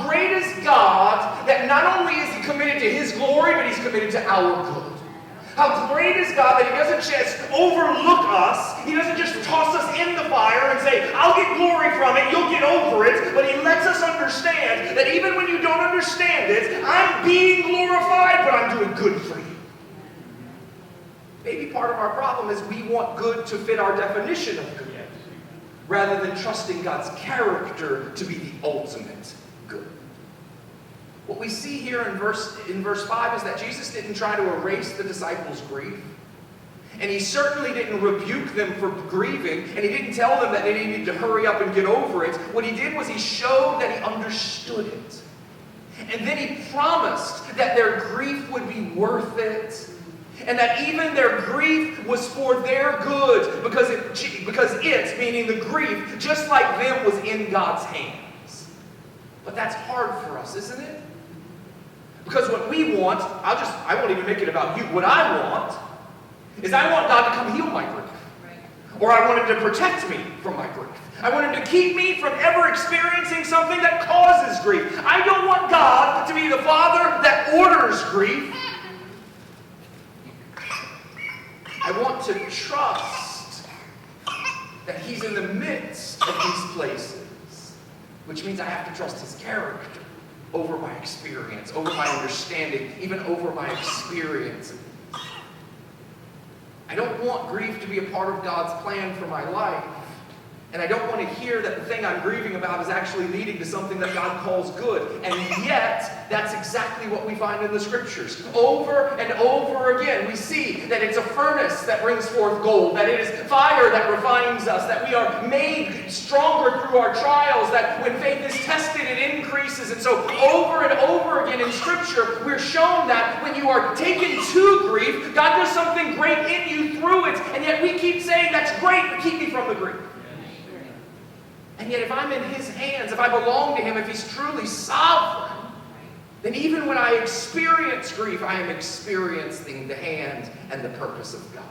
great is God that not only is He committed to His glory, but He's committed to our good. How great is God that He doesn't just overlook us. He doesn't just toss us in the fire and say, I'll get glory from it, you'll get over it. But He lets us understand that even when you don't understand it, I'm being glorified, but I'm doing good for you. Maybe part of our problem is we want good to fit our definition of good, rather than trusting God's character to be the ultimate good. What we see here in verse 5 is that Jesus didn't try to erase the disciples' grief. And He certainly didn't rebuke them for grieving. And He didn't tell them that they needed to hurry up and get over it. What He did was He showed that He understood it. And then He promised that their grief would be worth it. And that even their grief was for their good. Because it, meaning the grief, just like them, was in God's hands. But that's hard for us, isn't it? Because what we want, I won't even make it about you. What I want is I want God to come heal my grief. Or I want Him to protect me from my grief. I want Him to keep me from ever experiencing something that causes grief. I don't want God to be the Father that orders grief. I want to trust that He's in the midst of these places. Which means I have to trust His character over my experience, over my understanding, even over my experiences. I don't want grief to be a part of God's plan for my life. And I don't want to hear that the thing I'm grieving about is actually leading to something that God calls good. And yet, that's exactly what we find in the Scriptures. Over and over again, we see that it's a furnace that brings forth gold, that it is fire that refines us, that we are made stronger through our trials, that when faith is tested, it increases. And so over and over again in Scripture, we're shown that when you are taken to grief, God does something great in you through it. And yet we keep saying, that's great, but keep me from the grief. And yet if I'm in His hands, if I belong to Him, if He's truly sovereign, then even when I experience grief, I am experiencing the hand and the purpose of God.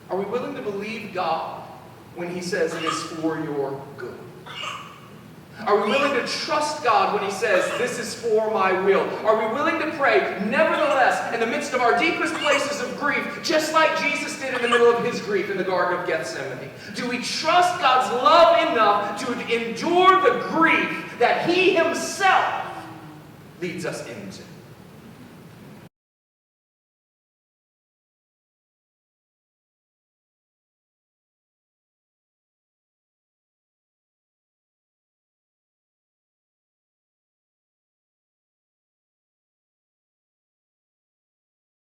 Are we willing to believe God when He says it is for your good? Are we willing to trust God when He says, this is for my will? Are we willing to pray, nevertheless, in the midst of our deepest places of grief, just like Jesus did in the middle of His grief in the Garden of Gethsemane? Do we trust God's love enough to endure the grief that He Himself leads us into?